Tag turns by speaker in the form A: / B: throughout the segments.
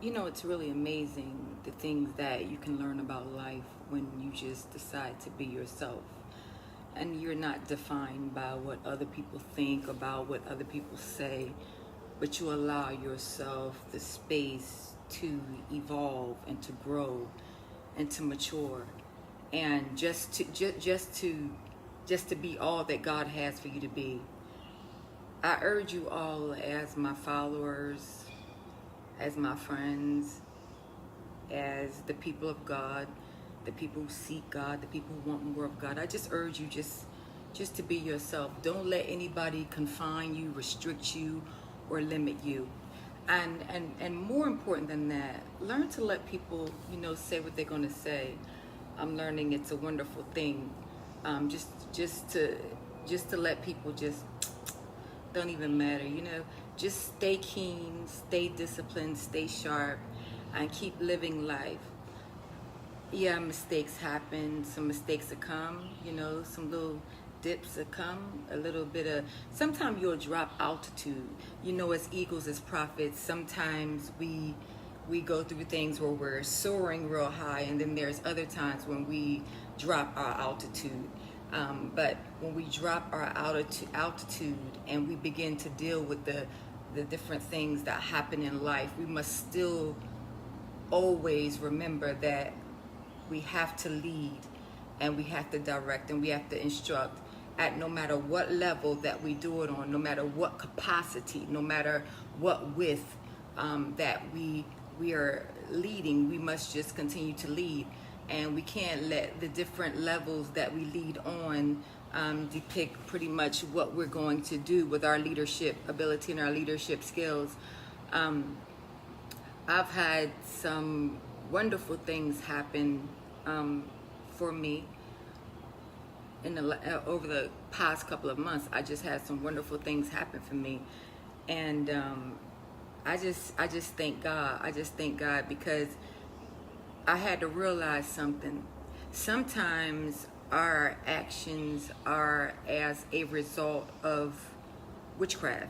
A: You know, it's really amazing the things that you can learn about life when you just decide to be yourself. And you're not defined by what other people think, about what other people say, but you allow yourself the space to evolve and to grow and to mature, and just to be all that God has for you to be. I urge you all, as my followers, as my friends, as the people of God, the people who seek God, the people who want more of God, I just urge you just to be yourself. Don't let anybody confine you, restrict you, or limit you. And more important than that, learn to let people, say what they're going to say. I'm learning it's a wonderful thing. Just to let people just don't even matter, just stay keen, stay disciplined, stay sharp, and keep living life. Yeah, mistakes happen, some mistakes will come, some little dips will come, a little bit of, sometimes you'll drop altitude, as eagles, as prophets, sometimes we go through things where we're soaring real high, and then there's other times when we drop our altitude. But when we drop our altitude and we begin to deal with the different things that happen in life, we must still always remember that we have to lead, and we have to direct, and we have to instruct at no matter what level that we do it on, no matter what capacity, no matter what width that we are leading. We must just continue to lead. And we can't let the different levels that we lead on depict pretty much what we're going to do with our leadership ability and our leadership skills. I've had some wonderful things happen for me over the past couple of months. I just had some wonderful things happen for me, and I just thank God. I just thank God, because I had to realize something. Sometimes our actions are as a result of witchcraft,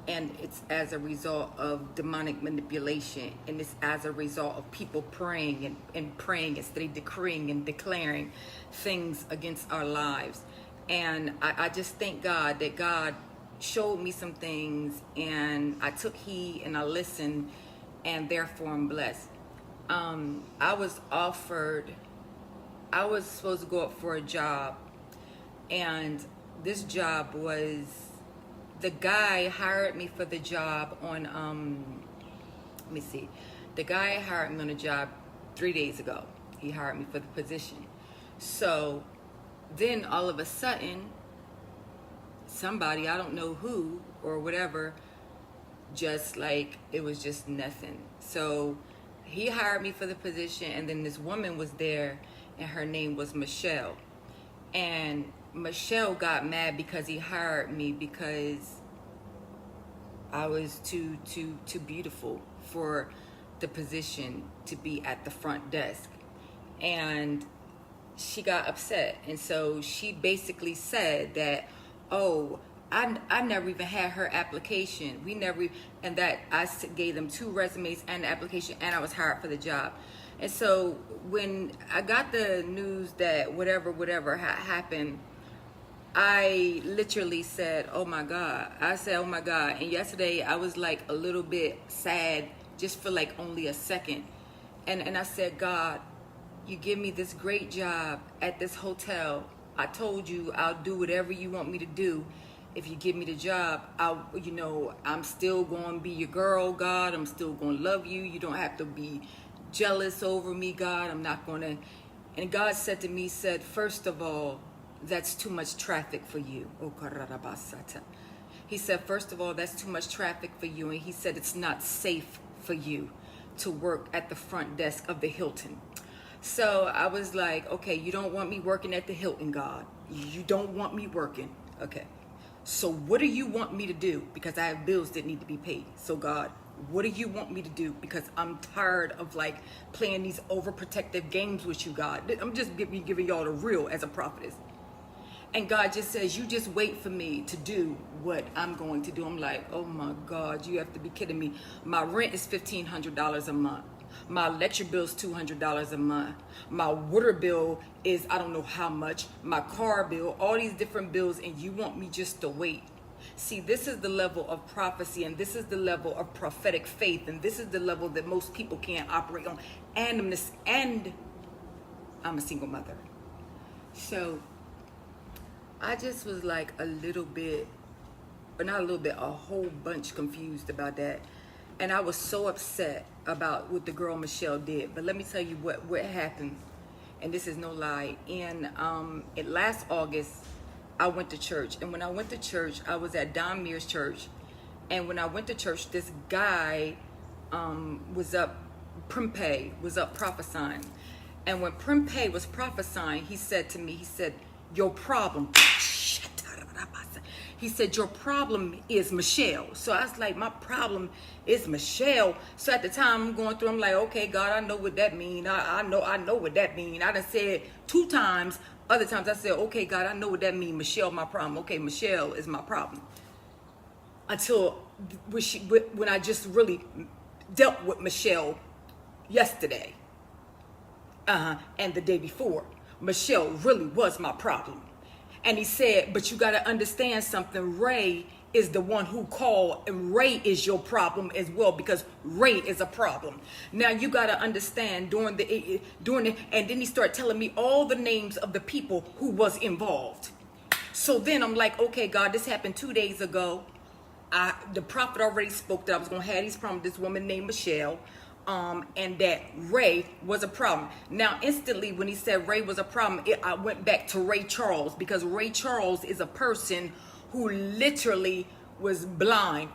A: and it's as a result of demonic manipulation, and it's as a result of people praying and praying instead of decreeing and declaring things against our lives. And I just thank God that God showed me some things, and I took heed and I listened, and therefore I'm blessed. I was supposed to go up for a job, and this job was, the guy hired me for the job on, the guy hired me on a job 3 days ago. He hired me for the position. So then all of a sudden, somebody, I don't know who or whatever, just like, it was just nothing. So he hired me for the position, and then this woman was there, and her name was Michelle. And Michelle got mad because he hired me because I was too beautiful for the position to be at the front desk. And she got upset, and so she basically said that, oh, I never even had her application. We never, and that I gave them 2 resumes and the application, and I was hired for the job. And so when I got the news that whatever had happened, I literally said, oh my God. I said, oh my God. And yesterday I was like a little bit sad, just for like only a second. And I said, God, you give me this great job at this hotel. I told you I'll do whatever you want me to do. If you give me the job, I'm still going to be your girl, God. I'm still going to love you. You don't have to be jealous over me, God. I'm not going to. And God said to me, first of all, that's too much traffic for you. He said, first of all, that's too much traffic for you. And he said, it's not safe for you to work at the front desk of the Hilton. So I was like, okay, you don't want me working at the Hilton, God. You don't want me working. Okay. So what do you want me to do? Because I have bills that need to be paid. So God, what do you want me to do? Because I'm tired of like playing these overprotective games with you, God. I'm just giving y'all the real as a prophetess. And God just says, you just wait for me to do what I'm going to do. I'm like, oh my God, you have to be kidding me. My rent is $1,500 a month. My electric bill is $200 a month. My water bill is, I don't know how much. My car bill, all these different bills, and you want me just to wait. See, this is the level of prophecy, and this is the level of prophetic faith, and this is the level that most people can't operate on. And I'm a single mother. So I just was like a little bit, or not a little bit, a whole bunch confused about that. And I was so upset about what the girl Michelle did. But let me tell you what happened. And this is no lie. In last August, I went to church. And when I went to church, I was at Don Mears church. And when I went to church, this guy was up, Prempeh was up prophesying. And when Prempeh was prophesying, he said to me, he said, your problem, he said, your problem is Michelle. So I was like, my problem is Michelle. So at the time I'm going through, I'm like, okay, God, I know what that mean. I know what that mean. I done said 2 times. Other times I said, okay, God, I know what that mean. Michelle, my problem. Okay, Michelle is my problem. Until when I just really dealt with Michelle yesterday. And the day before. Michelle really was my problem. And he said, but you got to understand something. Ray is the one who called, and Ray is your problem as well, because Ray is a problem. Now you got to understand during the, and then he started telling me all the names of the people who was involved. So then I'm like, okay, God, this happened 2 days ago. The prophet already spoke that I was going to have these problems with this woman named Michelle. And that Ray was a problem. Now, instantly, when he said Ray was a problem, I went back to Ray Charles, because Ray Charles is a person who literally was blind,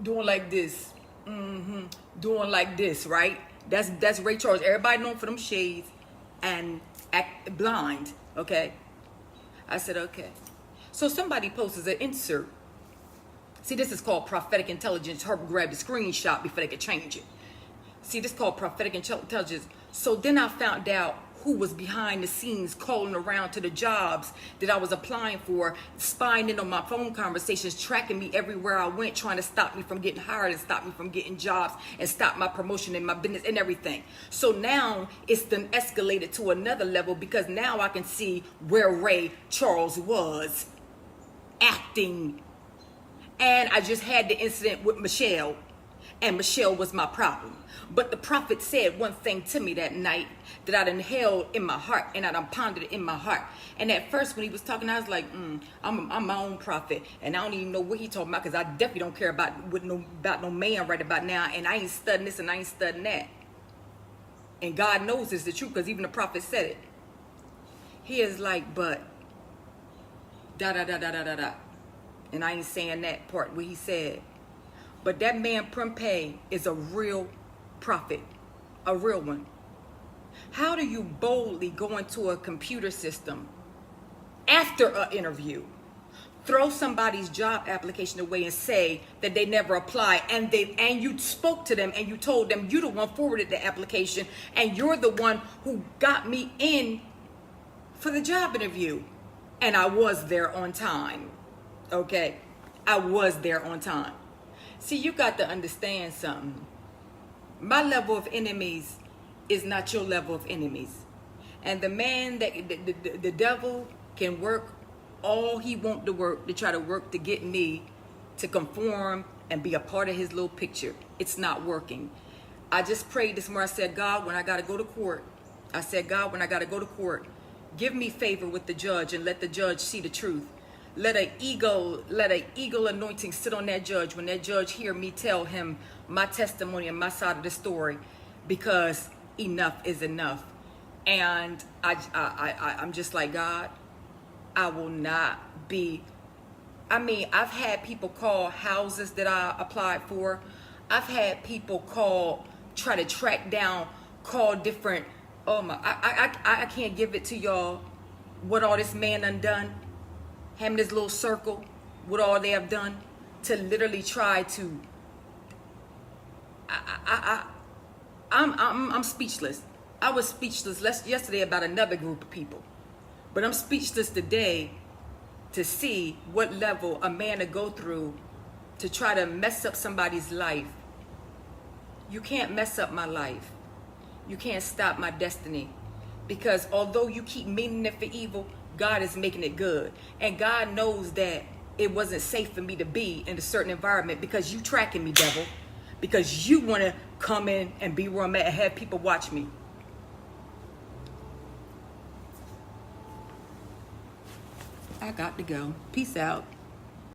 A: doing like this, doing like this, right? That's Ray Charles. Everybody known for them shades and act blind, okay? I said, okay. So somebody posted an insert. See, this is called prophetic intelligence. Herb grabbed a screenshot before they could change it. See, this is called prophetic intelligence. So then I found out who was behind the scenes calling around to the jobs that I was applying for, spying in on my phone conversations, tracking me everywhere I went, trying to stop me from getting hired and stop me from getting jobs and stop my promotion in my business and everything. So now it's then escalated to another level, because now I can see where Ray Charles was acting. And I just had the incident with Michelle, and Michelle was my problem. But the prophet said one thing to me that night that I done held in my heart, and I done pondered it in my heart. And at first when he was talking, I was like, I'm my own prophet, and I don't even know what he talking about, because I definitely don't care about no man right about now, and I ain't studying this and I ain't studying that. And God knows it's the truth, because even the prophet said it. He is like, but da. And I ain't saying that part where he said, but that man Prempeh is a real prophet, a real one. How do you boldly go into a computer system after an interview, throw somebody's job application away and say that they never applied, and you spoke to them and you told them you the one forwarded the application and you're the one who got me in for the job interview, and I was there on time. Okay, I was there on time. See, you got to understand something. My level of enemies is not your level of enemies. And the man that the devil can work all he want to work to try to work to get me to conform and be a part of his little picture. It's not working. I just prayed this morning. I said, God, when I got to go to court, give me favor with the judge and let the judge see the truth. Let an eagle anointing sit on that judge when that judge hear me tell him my testimony and my side of the story, because enough is enough. And I'm just like, God, I will not be. I mean, I've had people call houses that I applied for. I've had people try to track down, call different. Oh my, I can't give it to y'all what all this man undone. Him, this little circle, what all they have done to literally try to. I'm speechless. I was speechless yesterday about another group of people, but I'm speechless today to see what level a man to go through to try to mess up somebody's life. You can't mess up my life. You can't stop my destiny. Because although you keep meaning it for evil, God is making it good. And God knows that it wasn't safe for me to be in a certain environment because you tracking me, devil. Because you want to come in and be where I'm at and have people watch me. I got to go. Peace out.